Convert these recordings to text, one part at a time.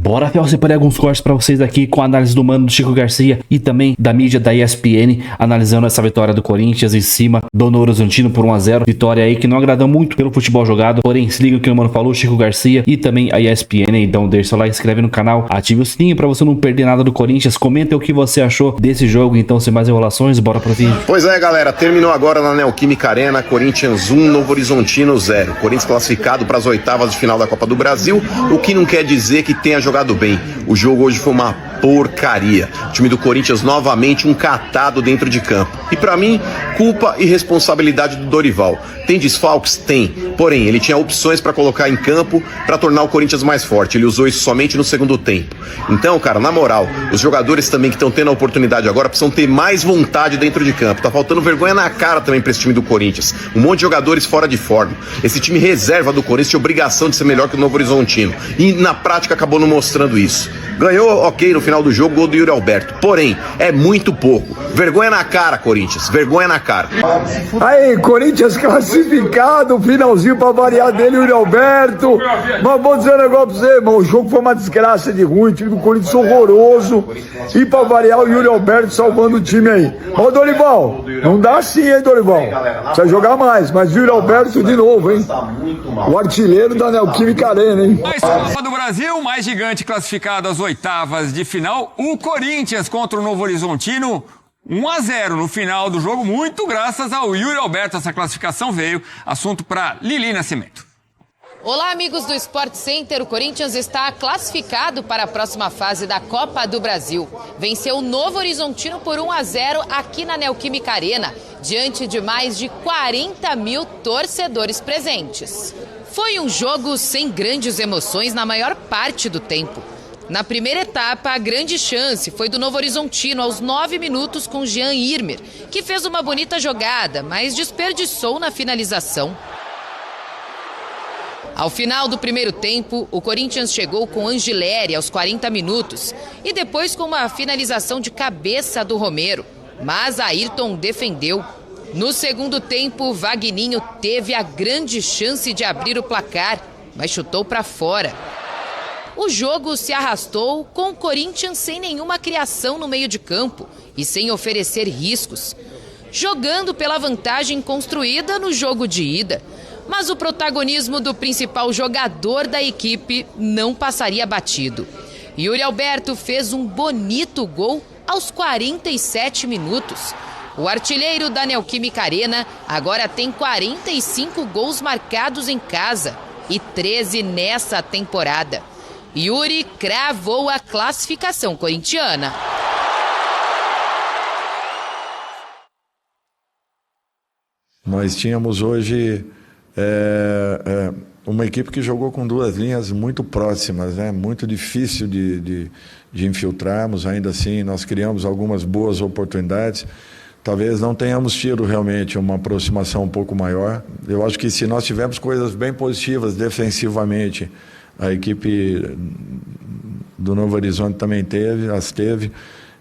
Bora, Fel, separei alguns cortes pra vocês aqui com a análise do mano do Chico Garcia e também da mídia da ESPN, analisando essa vitória do Corinthians em cima do Novo Horizontino por 1 a 0. Vitória aí que não agradou muito pelo futebol jogado, porém se liga o que o mano falou, Chico Garcia e também a ESPN. Então deixa seu like, se inscreve no canal, ative o sininho pra você não perder nada do Corinthians, comenta o que você achou desse jogo. Então, sem mais enrolações, bora pro vídeo. Pois é, galera, terminou agora na Neoquímica Arena, Corinthians 1, Novo Horizontino 0. Corinthians classificado para as oitavas de final da Copa do Brasil, o que não quer dizer que tenha jogado bem. O jogo hoje foi uma porcaria. O time do Corinthians novamente um catado dentro de campo. E pra mim, culpa e responsabilidade do Dorival. Tem desfalques? Tem. Porém, ele tinha opções pra colocar em campo pra tornar o Corinthians mais forte. Ele usou isso somente no segundo tempo. Então, cara, na moral, os jogadores também que estão tendo a oportunidade agora precisam ter mais vontade dentro de campo. Tá faltando vergonha na cara também pra esse time do Corinthians. Um monte de jogadores fora de forma. Esse time reserva do Corinthians tinha obrigação de ser melhor que o Novo Horizontino. E na prática acabou não mostrando isso. Ganhou, ok, no final do jogo, gol do Yuri Alberto. Porém, é muito pouco. Vergonha na cara, Corinthians. Vergonha na cara. Aí, Corinthians classificado, finalzinho pra variar dele, Yuri Alberto. Mas vou dizer um negócio pra você, irmão. O jogo foi uma desgraça de ruim, o time do Corinthians horroroso. E pra variar, o Yuri Alberto salvando o time aí. Ô, Dorival, não dá assim, hein, Dorival? Precisa jogar mais, mas Yuri Alberto de novo, hein? O artilheiro da Neoquímica Arena, hein? Mais Copa do Brasil, mais gigante classificado às oitavas de final. O Corinthians contra o Novo Horizontino, 1 a 0 no final do jogo, muito graças ao Yuri Alberto. Essa classificação veio. Assunto para Lili Nascimento. Olá, amigos do Sport Center. O Corinthians está classificado para a próxima fase da Copa do Brasil. Venceu o Novo Horizontino por 1 a 0 aqui na Neoquímica Arena, diante de mais de 40 mil torcedores presentes. Foi um jogo sem grandes emoções na maior parte do tempo. Na primeira etapa, a grande chance foi do Novo Horizontino aos 9 minutos com Jean Irmer, que fez uma bonita jogada, mas desperdiçou na finalização. Ao final do primeiro tempo, o Corinthians chegou com Angileri aos 40 minutos e depois com uma finalização de cabeça do Romero, mas Ayrton defendeu. No segundo tempo, Vagninho teve a grande chance de abrir o placar, mas chutou para fora. O jogo se arrastou com o Corinthians sem nenhuma criação no meio de campo e sem oferecer riscos, jogando pela vantagem construída no jogo de ida. Mas o protagonismo do principal jogador da equipe não passaria batido. Yuri Alberto fez um bonito gol aos 47 minutos. O artilheiro da Neoquímica Arena agora tem 45 gols marcados em casa e 13 nessa temporada. Yuri cravou a classificação corintiana. Nós tínhamos hoje uma equipe que jogou com duas linhas muito próximas, né? Muito difícil de infiltrarmos. Ainda assim, nós criamos algumas boas oportunidades. Talvez não tenhamos tido realmente uma aproximação um pouco maior. Eu acho que se nós tivermos coisas bem positivas defensivamente, a equipe do Novo Horizonte também as teve,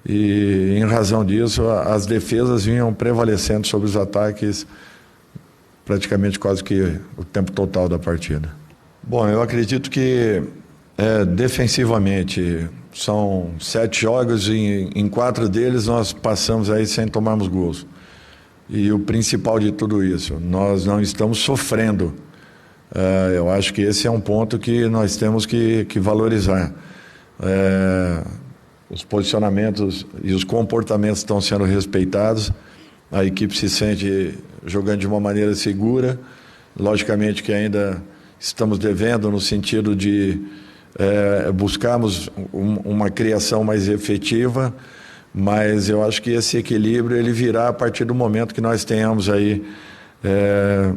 e em razão disso as defesas vinham prevalecendo sobre os ataques praticamente quase que o tempo total da partida. Bom, eu acredito que defensivamente são 7 jogos e em 4 deles nós passamos aí sem tomarmos gols. E o principal de tudo isso, nós não estamos sofrendo. Eu acho que esse é um ponto que nós temos que valorizar. Os posicionamentos e os comportamentos estão sendo respeitados, a equipe se sente jogando de uma maneira segura. Logicamente que ainda estamos devendo no sentido de buscarmos uma criação mais efetiva, mas eu acho que esse equilíbrio ele virá a partir do momento que nós tenhamos aí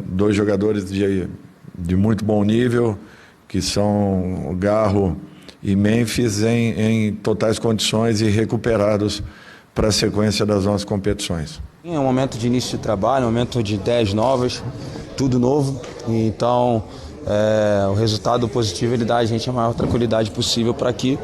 2 jogadores de muito bom nível, que são o Garro e Memphis, em totais condições e recuperados para a sequência das nossas competições. É um momento de início de trabalho, um momento de ideias novas, tudo novo. Então, o resultado positivo ele dá a gente a maior tranquilidade possível para que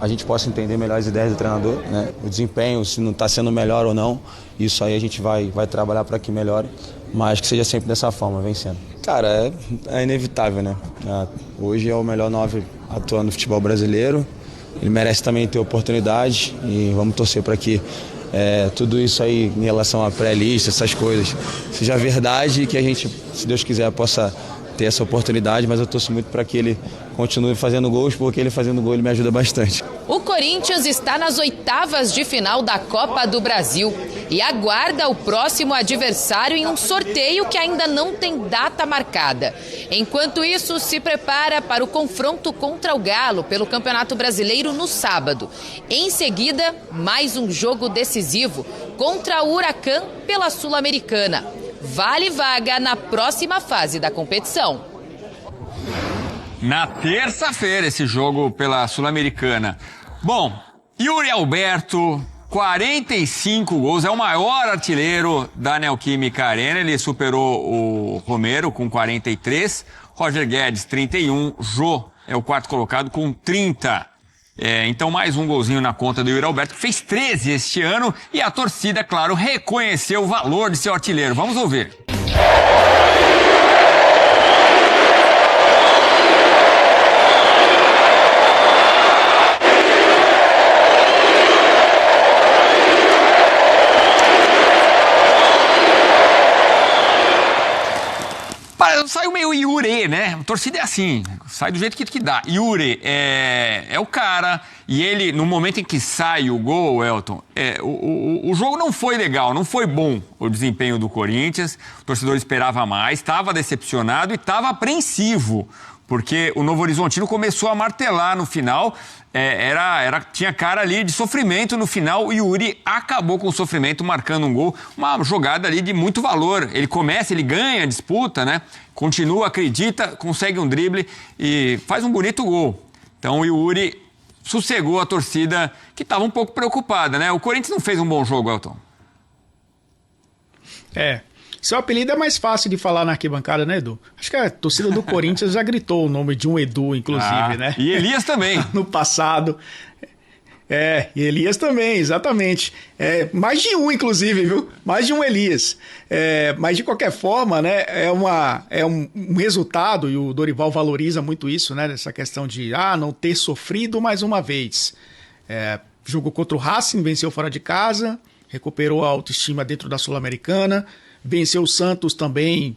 a gente possa entender melhor as ideias do treinador, né? O desempenho, se não está sendo melhor ou não, isso aí a gente vai trabalhar para que melhore, mas que seja sempre dessa forma, vencendo. Cara, é inevitável, né? Hoje é o melhor 9 atuando no futebol brasileiro. Ele merece também ter oportunidade e vamos torcer para que tudo isso aí em relação à pré-lista, essas coisas, seja verdade e que a gente, se Deus quiser, possa ter essa oportunidade, mas eu torço muito para que ele continue fazendo gols, porque ele fazendo gol ele me ajuda bastante. O Corinthians está nas oitavas de final da Copa do Brasil e aguarda o próximo adversário em um sorteio que ainda não tem data marcada. Enquanto isso, se prepara para o confronto contra o Galo pelo Campeonato Brasileiro no sábado. Em seguida, mais um jogo decisivo contra o Huracan pela Sul-Americana. Vale vaga na próxima fase da competição. Na terça-feira, esse jogo pela Sul-Americana. Bom, Yuri Alberto, 45 gols, é o maior artilheiro da Neoquímica Arena. Ele superou o Romero com 43, Roger Guedes 31, Jô é o quarto colocado com 30. Então mais um golzinho na conta do Yuri Alberto, que fez 13 este ano, e a torcida, claro, reconheceu o valor de seu artilheiro. Vamos ouvir. Saiu meio Yuri, né? A torcida é assim, sai do jeito que dá. Yuri é o cara, e ele, no momento em que sai o gol, Elton, o jogo não foi legal, não foi bom o desempenho do Corinthians, o torcedor esperava mais, estava decepcionado e estava apreensivo, porque o Novo Horizontino começou a martelar no final. Tinha cara ali de sofrimento no final, e o Yuri acabou com o sofrimento marcando um gol, uma jogada ali de muito valor. Ele começa, ele ganha a disputa, né? Continua, acredita, consegue um drible e faz um bonito gol. Então o Yuri sossegou a torcida, que estava um pouco preocupada, né? O Corinthians não fez um bom jogo, Elton. Seu apelido é mais fácil de falar na arquibancada, né, Edu? Acho que a torcida do Corinthians já gritou o nome de um Edu, inclusive, né? E Elias também. No passado. E Elias também, exatamente. Mais de um, inclusive, viu? Mais de um Elias. Mas, de qualquer forma, né, é um resultado, e o Dorival valoriza muito isso, né? Dessa questão de não ter sofrido mais uma vez. Jogou contra o Racing, venceu fora de casa, recuperou a autoestima dentro da Sul-Americana, venceu o Santos também,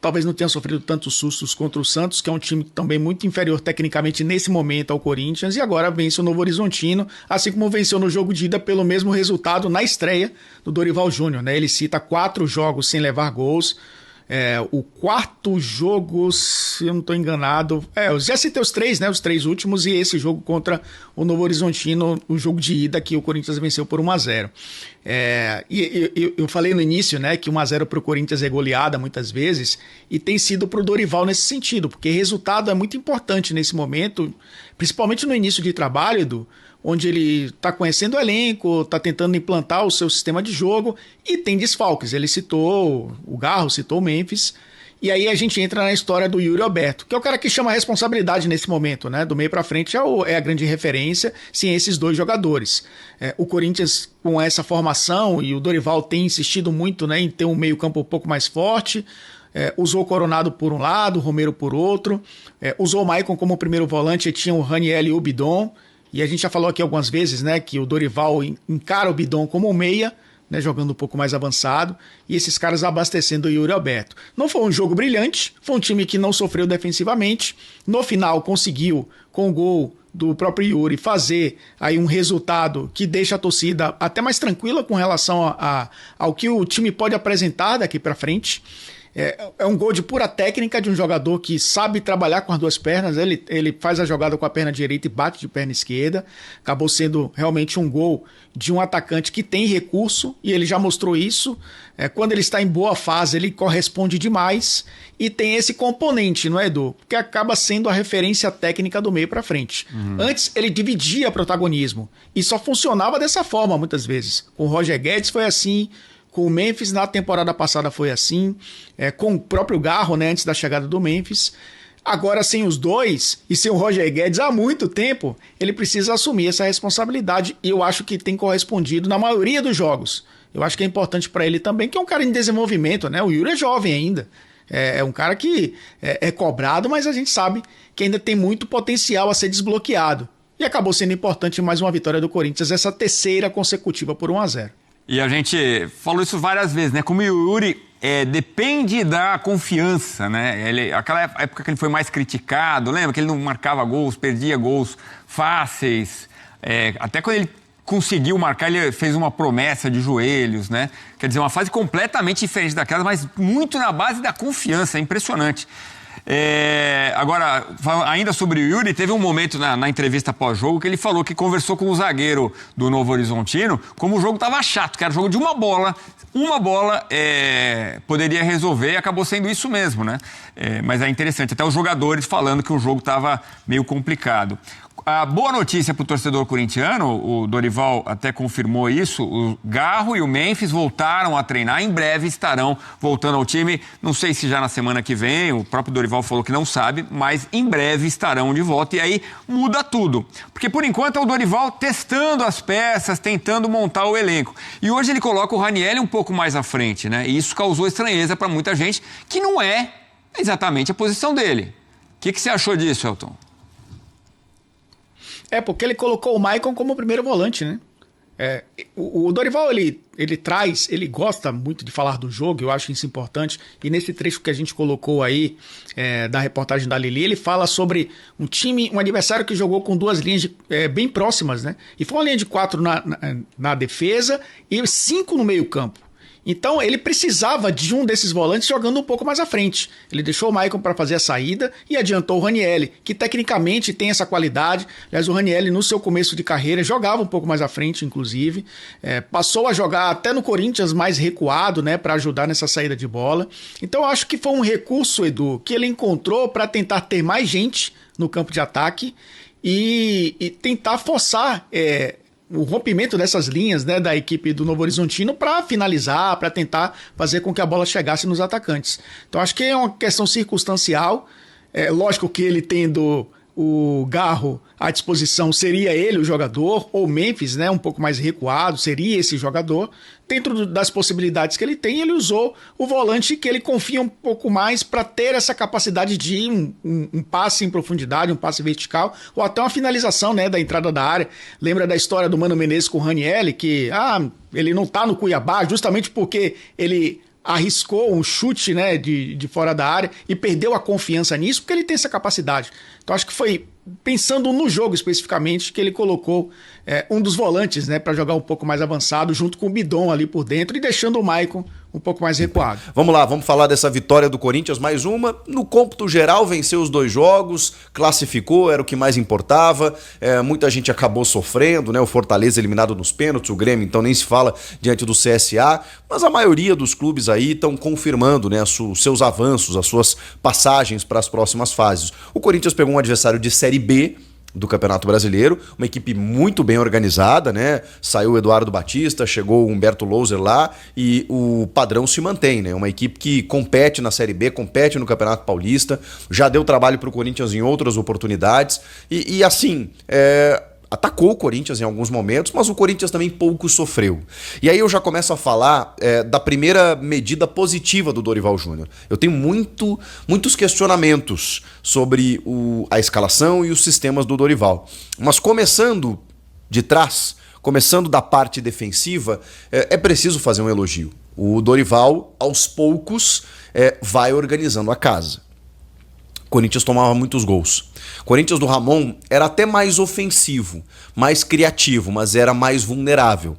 talvez não tenha sofrido tantos sustos contra o Santos, que é um time também muito inferior tecnicamente nesse momento ao Corinthians, e agora vence o Novo Horizontino, assim como venceu no jogo de ida pelo mesmo resultado na estreia do Dorival Júnior, né? Ele cita 4 jogos sem levar gols. O quarto jogo, se eu não estou enganado, eu já citei os 3, né? Os 3 últimos, e esse jogo contra o Novo Horizontino, o jogo de ida que o Corinthians venceu por 1-0. E eu falei no início, né, que 1-0 para o Corinthians é goleada muitas vezes, e tem sido para o Dorival nesse sentido, porque resultado é muito importante nesse momento, principalmente no início de trabalho, Edu, onde ele está conhecendo o elenco, está tentando implantar o seu sistema de jogo e tem desfalques. Ele citou o Garro, citou o Memphis, e aí a gente entra na história do Yuri Alberto, que é o cara que chama a responsabilidade nesse momento, né? Do meio para frente é a grande referência, sim, esses 2 jogadores. O Corinthians, com essa formação, e o Dorival tem insistido muito, né, em ter um meio campo um pouco mais forte, usou o Coronado por um lado, o Romero por outro, usou o Maicon como primeiro volante, e tinha o Raniel e o Bidon. E a gente já falou aqui algumas vezes, né, que o Dorival encara o Bidon como um meia, né, jogando um pouco mais avançado, e esses caras abastecendo o Yuri Alberto. Não foi um jogo brilhante, foi um time que não sofreu defensivamente. No final conseguiu, com o gol do próprio Yuri, fazer aí um resultado que deixa a torcida até mais tranquila com relação ao que o time pode apresentar daqui para frente. É um gol de pura técnica de um jogador que sabe trabalhar com as 2 pernas. Ele faz a jogada com a perna direita e bate de perna esquerda. Acabou sendo realmente um gol de um atacante que tem recurso, e ele já mostrou isso. Quando ele está em boa fase, ele corresponde demais, e tem esse componente, não é, Edu? Que acaba sendo a referência técnica do meio para frente. Antes ele dividia protagonismo e só funcionava dessa forma muitas vezes. Com o Roger Guedes foi assim, com o Memphis na temporada passada foi assim, com o próprio Garro, né, antes da chegada do Memphis. Agora, sem os 2 e sem o Roger Guedes há muito tempo, ele precisa assumir essa responsabilidade, e eu acho que tem correspondido na maioria dos jogos. Eu acho que é importante para ele também, que é um cara em desenvolvimento, né? O Yuri é jovem ainda. É um cara que é cobrado, mas a gente sabe que ainda tem muito potencial a ser desbloqueado. E acabou sendo importante em mais uma vitória do Corinthians, essa terceira consecutiva por 1-0. E a gente falou isso várias vezes, né? Como o Yuri depende da confiança, né? Aquela época que ele foi mais criticado, lembra que ele não marcava gols, perdia gols fáceis. Até quando ele conseguiu marcar, ele fez uma promessa de joelhos, né? Quer dizer, uma fase completamente diferente daquela, mas muito na base da confiança, é impressionante. Agora, ainda sobre o Yuri, teve um momento na entrevista pós-jogo que ele falou que conversou com o zagueiro do Novo Horizontino, como o jogo estava chato, que era jogo de uma bola poderia resolver, e acabou sendo isso mesmo, né? Mas é interessante, até os jogadores falando que o jogo estava meio complicado. A boa notícia para o torcedor corintiano, o Dorival até confirmou isso, o Garro e o Memphis voltaram a treinar, em breve estarão voltando ao time, não sei se já na semana que vem, o próprio Dorival falou que não sabe, mas em breve estarão de volta e aí muda tudo. Porque por enquanto é o Dorival testando as peças, tentando montar o elenco. E hoje ele coloca o Ranieri um pouco mais à frente, né? E isso causou estranheza para muita gente, que não é exatamente a posição dele. O que você achou disso, Elton? Porque ele colocou o Maicon como primeiro volante, né? O Dorival, ele gosta muito de falar do jogo, eu acho isso importante, e nesse trecho que a gente colocou aí, da reportagem da Lili, ele fala sobre um adversário que jogou com duas linhas bem próximas, né? E foi uma linha de 4 na defesa e 5 no meio campo. Então ele precisava de um desses volantes jogando um pouco mais à frente. Ele deixou o Maicon para fazer a saída e adiantou o Ranieri, que tecnicamente tem essa qualidade. Aliás, o Ranieri no seu começo de carreira jogava um pouco mais à frente, inclusive. Passou a jogar até no Corinthians mais recuado, né, para ajudar nessa saída de bola. Então eu acho que foi um recurso, Edu, que ele encontrou para tentar ter mais gente no campo de ataque e tentar forçar o rompimento dessas linhas, né, da equipe do Novo Horizontino para finalizar, para tentar fazer com que a bola chegasse nos atacantes. Então acho que é uma questão circunstancial. Lógico que ele tendo o Garro à disposição, seria ele o jogador, ou o Memphis, né, um pouco mais recuado, seria esse jogador. Dentro das possibilidades que ele tem, ele usou o volante que ele confia um pouco mais para ter essa capacidade de um passe em profundidade, um passe vertical, ou até uma finalização, né, da entrada da área. Lembra da história do Mano Menezes com o Ranieri, que ele não tá no Cuiabá justamente porque ele arriscou um chute, né, de fora da área e perdeu a confiança nisso, porque ele tem essa capacidade. Então acho que foi pensando no jogo especificamente que ele colocou um dos volantes, né, para jogar um pouco mais avançado, junto com o Bidon ali por dentro e deixando o Maicon um pouco mais recuado. Vamos lá, vamos falar dessa vitória do Corinthians, mais uma. No cômputo geral, venceu os 2 jogos, classificou, era o que mais importava. Muita gente acabou sofrendo, né? O Fortaleza eliminado nos pênaltis, o Grêmio então nem se fala diante do CSA, mas a maioria dos clubes aí estão confirmando, né, os seus avanços, as suas passagens para as próximas fases. O Corinthians pegou um adversário de Série B do Campeonato Brasileiro, uma equipe muito bem organizada, né? Saiu o Eduardo Batista, chegou o Humberto Louser lá e o padrão se mantém, né? Uma equipe que compete na Série B, compete no Campeonato Paulista, já deu trabalho para o Corinthians em outras oportunidades e assim, atacou o Corinthians em alguns momentos, mas o Corinthians também pouco sofreu. E aí eu já começo a falar da primeira medida positiva do Dorival Júnior. Eu tenho muitos questionamentos sobre a escalação e os sistemas do Dorival. Mas começando de trás, começando da parte defensiva, é preciso fazer um elogio. O Dorival, aos poucos, vai organizando a casa. O Corinthians tomava muitos gols. O Corinthians do Ramon era até mais ofensivo, mais criativo, mas era mais vulnerável.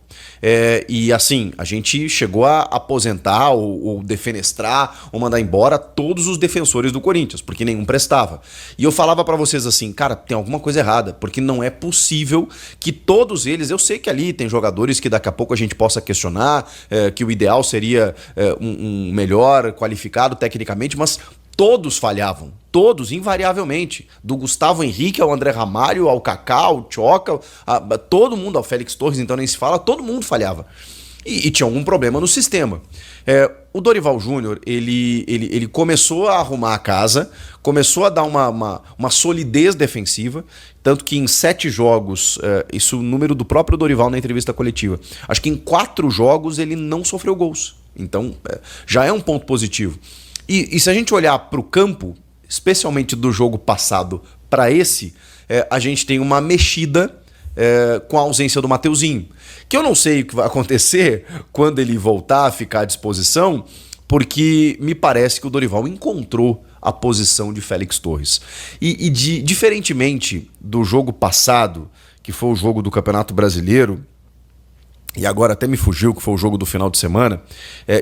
E assim, a gente chegou a aposentar ou defenestrar ou mandar embora todos os defensores do Corinthians, porque nenhum prestava. E eu falava pra vocês assim, cara, tem alguma coisa errada, porque não é possível que todos eles, eu sei que ali tem jogadores que daqui a pouco a gente possa questionar, que o ideal seria um melhor qualificado tecnicamente, mas todos falhavam, todos, invariavelmente. Do Gustavo Henrique ao André Ramalho, ao Kaká, ao Tchoca, todo mundo, ao Félix Torres, então nem se fala, todo mundo falhava. E tinha algum problema no sistema. O Dorival Júnior, ele começou a arrumar a casa, começou a dar uma solidez defensiva, tanto que em 7 jogos, isso é o número do próprio Dorival na entrevista coletiva, acho que em 4 jogos ele não sofreu gols. Então, já é um ponto positivo. E se a gente olhar para o campo, especialmente do jogo passado para esse, a gente tem uma mexida com a ausência do Mateuzinho. Que eu não sei o que vai acontecer quando ele voltar a ficar à disposição, porque me parece que o Dorival encontrou a posição de Félix Torres. Diferentemente do jogo passado, que foi o jogo do Campeonato Brasileiro, e agora até me fugiu, que foi o jogo do final de semana,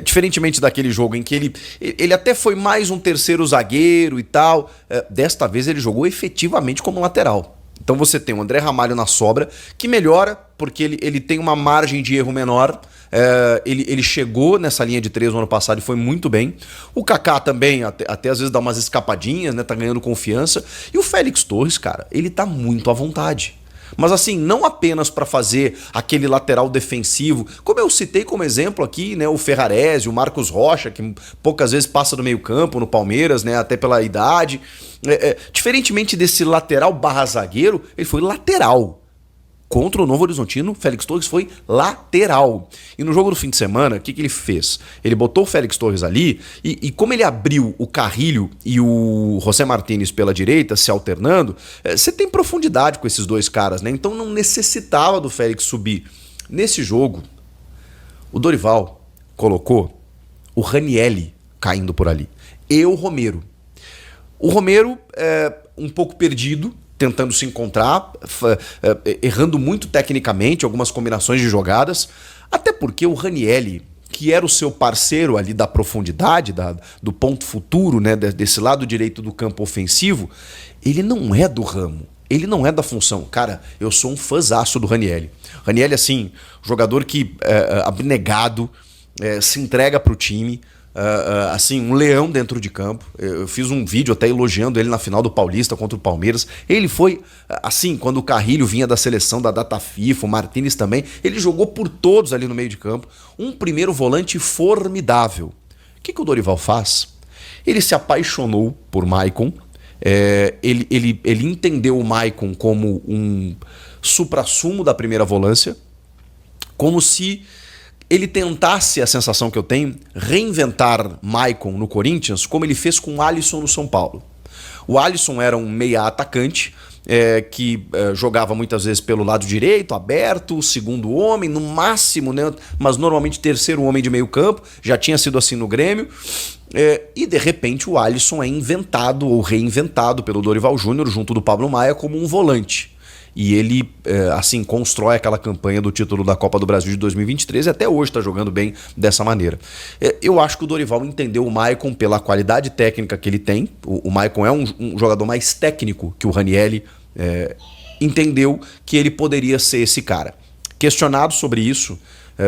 diferentemente daquele jogo em que ele até foi mais um terceiro zagueiro e tal, desta vez ele jogou efetivamente como lateral. Então você tem o André Ramalho na sobra, que melhora, porque ele tem uma margem de erro menor. Ele chegou nessa linha de 3 no ano passado e foi muito bem. O Kaká também, até às vezes dá umas escapadinhas, né? Tá ganhando confiança. E o Félix Torres, cara, ele tá muito à vontade. Mas assim, não apenas para fazer aquele lateral defensivo, como eu citei como exemplo aqui, né, o Ferrarese, o Marcos Rocha, que poucas vezes passa do meio campo no Palmeiras, né, até pela idade. Diferentemente desse lateral barra zagueiro, ele foi lateral. Contra o Novo Horizontino, Félix Torres foi lateral. E no jogo do fim de semana, o que ele fez? Ele botou o Félix Torres ali e como ele abriu o Carrilho e o José Martínez pela direita, se alternando, você tem profundidade com esses dois caras, né? Então não necessitava do Félix subir. Nesse jogo, o Dorival colocou o Ranielli caindo por ali. E o Romero. O Romero, um pouco perdido, tentando se encontrar, errando muito tecnicamente algumas combinações de jogadas, até porque o Ranielli, que era o seu parceiro ali da profundidade, do ponto futuro, né, desse lado direito do campo ofensivo, ele não é do ramo, ele não é da função. Cara, eu sou um fãzaço do Ranielli. Ranielli, assim, jogador que abnegado, se entrega pro time, assim, um leão dentro de campo. Eu fiz um vídeo até elogiando ele na final do Paulista contra o Palmeiras. Ele foi, assim, quando o Carrilho vinha da seleção da data FIFA, o Martínez também, ele jogou por todos ali no meio de campo. Um primeiro volante formidável. O que o Dorival faz? Ele se apaixonou por Maicon. Ele entendeu o Maicon como um suprassumo da primeira volância, como se ele tentasse, a sensação que eu tenho, reinventar Maicon no Corinthians como ele fez com o Alisson no São Paulo. O Alisson era um meia atacante que jogava muitas vezes pelo lado direito, aberto, segundo homem, no máximo, né, mas normalmente terceiro homem de meio campo, já tinha sido assim no Grêmio. E de repente o Alisson é inventado ou reinventado pelo Dorival Júnior junto do Pablo Maia como um volante. E ele, assim, constrói aquela campanha do título da Copa do Brasil de 2023 e até hoje está jogando bem dessa maneira. Eu acho que o Dorival entendeu o Maicon pela qualidade técnica que ele tem. O Maicon é um jogador mais técnico que o Ranielli, entendeu que ele poderia ser esse cara. Questionado sobre isso,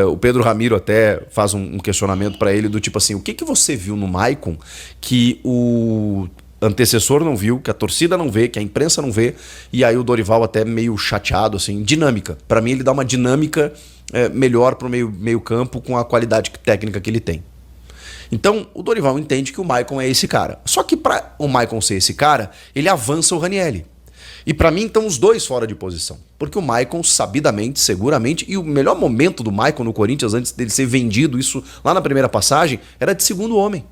o Pedro Ramiro até faz um questionamento para ele do tipo assim, o que você viu no Maicon que o antecessor não viu, que a torcida não vê, que a imprensa não vê, e aí o Dorival até meio chateado, assim, dinâmica. Para mim ele dá uma dinâmica melhor pro meio campo com a qualidade técnica que ele tem. Então o Dorival entende que o Maicon é esse cara. Só que para o Maicon ser esse cara, ele avança o Ranielli. E para mim estão os dois fora de posição. Porque o Maicon, sabidamente, seguramente, e o melhor momento do Maicon no Corinthians, antes dele ser vendido, isso lá na primeira passagem, era de segundo homem.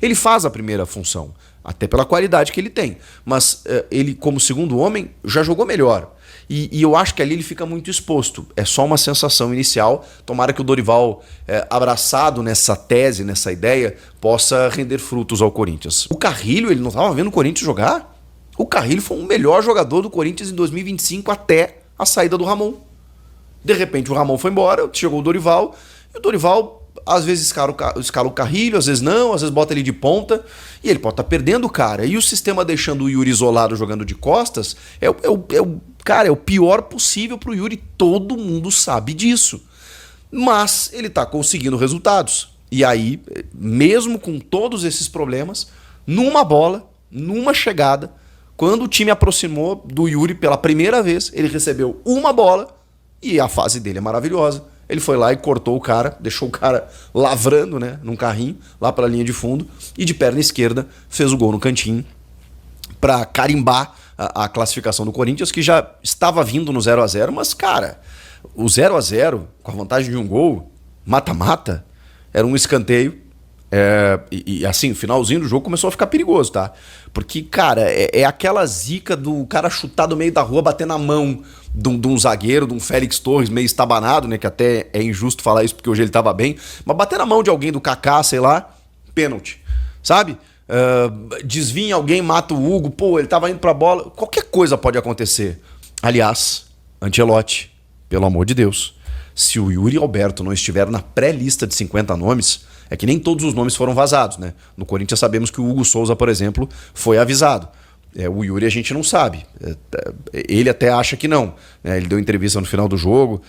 Ele faz a primeira função, até pela qualidade que ele tem. Mas ele, como segundo homem, já jogou melhor. E eu acho que ali ele fica muito exposto. É só uma sensação inicial. Tomara que o Dorival, abraçado nessa tese, nessa ideia, possa render frutos ao Corinthians. O Carrilho, ele não estava vendo o Corinthians jogar? O Carrilho foi o melhor jogador do Corinthians em 2025 até a saída do Ramon. De repente o Ramon foi embora, chegou o Dorival, e o Dorival às vezes escala o Carrilho, às vezes não, às vezes bota ele de ponta, e ele pode estar perdendo o cara. E o sistema deixando o Yuri isolado jogando de costas é o pior possível pro Yuri, todo mundo sabe disso. Mas ele tá conseguindo resultados. E aí, mesmo com todos esses problemas, numa bola, numa chegada, quando o time aproximou do Yuri pela primeira vez, ele recebeu uma bola e a fase dele é maravilhosa. Ele foi lá e cortou o cara, deixou o cara lavrando, né, num carrinho, lá para a linha de fundo, e de perna esquerda fez o gol no cantinho para carimbar a classificação do Corinthians, que já estava vindo no 0-0, mas, cara, o 0-0, com a vantagem de um gol, mata-mata, era um escanteio, E assim, o finalzinho do jogo começou a ficar perigoso, tá? Porque, cara, é aquela zica do cara chutar do meio da rua, bater na mão de um zagueiro, de um Félix Torres meio estabanado, né? Que até é injusto falar isso porque hoje ele tava bem. Mas bater na mão de alguém, do Kaká, sei lá, pênalti, sabe? Desvia alguém, mata o Hugo, pô, ele tava indo pra bola. Qualquer coisa pode acontecer. Aliás, Ancelotti, pelo amor de Deus, se o Yuri Alberto não estiver na pré-lista de 50 nomes, é que nem todos os nomes foram vazados, né? No Corinthians sabemos que o Hugo Souza, por exemplo, foi avisado. O Yuri a gente não sabe. Ele até acha que não. Ele deu entrevista no final do jogo.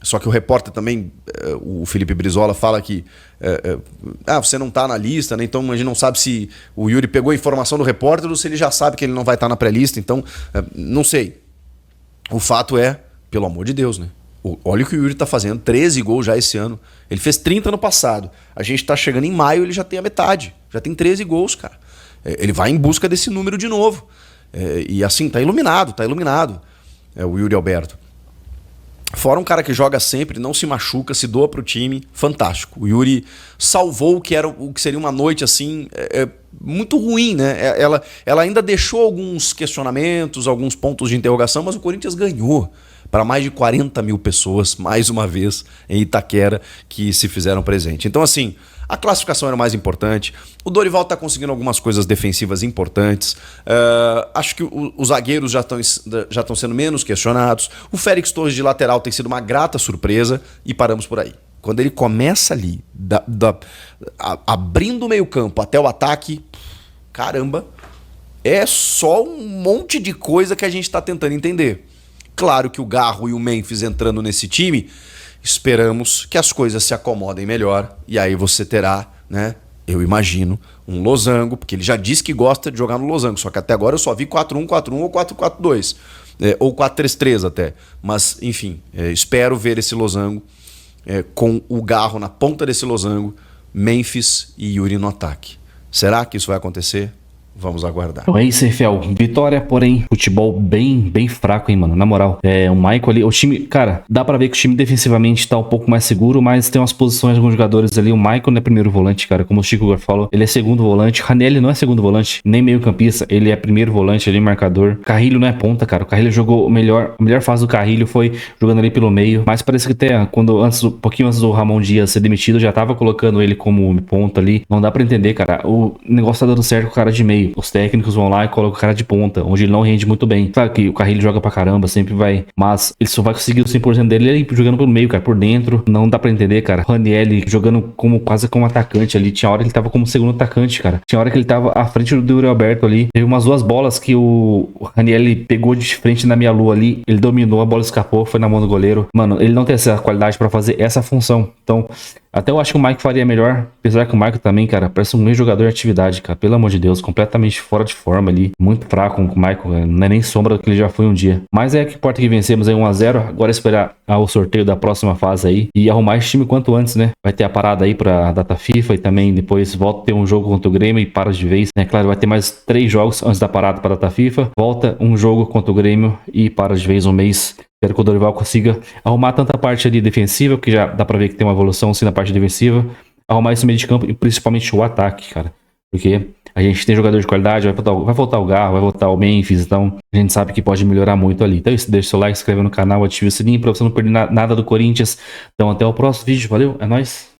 Só que o repórter também, o Felipe Brizola, fala que você não tá na lista, né? Então a gente não sabe se o Yuri pegou a informação do repórter ou se ele já sabe que ele não vai estar na pré-lista. Então, não sei. O fato é, pelo amor de Deus, né? Olha o que o Yuri tá fazendo, 13 gols já esse ano. Ele fez 30 no passado. A gente tá chegando em maio, ele já tem a metade. Já tem 13 gols, cara. Ele vai em busca desse número de novo. E assim, tá iluminado. O Yuri Alberto. Fora um cara que joga sempre, não se machuca, se doa pro time, fantástico. O Yuri salvou o que seria uma noite assim, muito ruim, né? Ela ainda deixou alguns questionamentos, alguns pontos de interrogação, mas o Corinthians ganhou para mais de 40 mil pessoas, mais uma vez, em Itaquera, que se fizeram presente. Então, assim, a classificação era o mais importante. O Dorival está conseguindo algumas coisas defensivas importantes. Acho que os zagueiros já estão sendo menos questionados. O Félix Torres de lateral tem sido uma grata surpresa e paramos por aí. Quando ele começa ali, abrindo o meio-campo até o ataque, caramba, é só um monte de coisa que a gente está tentando entender. Claro que o Garro e o Memphis entrando nesse time, esperamos que as coisas se acomodem melhor. E aí você terá, né, eu imagino, um losango, porque ele já disse que gosta de jogar no losango, só que até agora eu só vi 4-1-4-1 ou 4-4-2, ou 4-3-3 até. Mas, enfim, espero ver esse losango com o Garro na ponta desse losango, Memphis e Yuri no ataque. Será que isso vai acontecer? Vamos aguardar. Então é isso, Rafael. Vitória, porém, futebol bem fraco, hein, mano? Na moral. O Michael ali, o time, cara, dá pra ver que o time defensivamente tá um pouco mais seguro, mas tem umas posições de alguns jogadores ali. O Michael não é primeiro volante, cara, como o Chico falou. Ele é segundo volante. Ranieri não é segundo volante, nem meio campista. Ele é primeiro volante ali, marcador. Carrilho não é ponta, cara. O Carrilho jogou a melhor fase do Carrilho foi jogando ali pelo meio. Mas parece que até um pouquinho antes do Ramon Dias ser demitido, já tava colocando ele como ponta ali. Não dá pra entender, cara. O negócio tá dando certo com o cara de meio. Os técnicos vão lá e colocam o cara de ponta, onde ele não rende muito bem. Claro que o Carrilho joga pra caramba, sempre vai, mas ele só vai conseguir o 100% dele ali jogando pelo meio, cara, por dentro. Não dá pra entender, cara. Ranieri jogando quase como atacante ali. Tinha hora que ele tava como segundo atacante, cara. Tinha hora que ele tava à frente do Yuri Alberto ali. Teve umas duas bolas que o Ranieri pegou de frente na minha lua ali. Ele dominou, a bola escapou, foi na mão do goleiro. Mano, ele não tem essa qualidade pra fazer essa função. Então, até eu acho que o Mike faria melhor. Apesar que o Mike também, cara, parece um meio jogador de atividade, cara. Pelo amor de Deus, completamente fora de forma ali. Muito fraco com o Michael, cara. Não é nem sombra do que ele já foi um dia. Mas que importa que vencemos aí 1-0. Agora esperar o sorteio da próxima fase aí. E arrumar esse time quanto antes, né? Vai ter a parada aí pra data FIFA e também depois volta a ter um jogo contra o Grêmio e para de vez. Né? Claro, vai ter mais 3 jogos antes da parada pra data FIFA. Volta um jogo contra o Grêmio e para de vez um mês. Espero que o Dorival consiga arrumar tanta parte ali defensiva, porque já dá pra ver que tem uma evolução sim na parte defensiva. Arrumar esse meio de campo e principalmente o ataque, cara. Porque a gente tem jogador de qualidade, vai voltar o Garro, vai voltar o Memphis, então a gente sabe que pode melhorar muito ali. Então é isso, deixa o seu like, se inscreve no canal, ative o sininho pra você não perder nada do Corinthians. Então até o próximo vídeo, valeu, é nóis!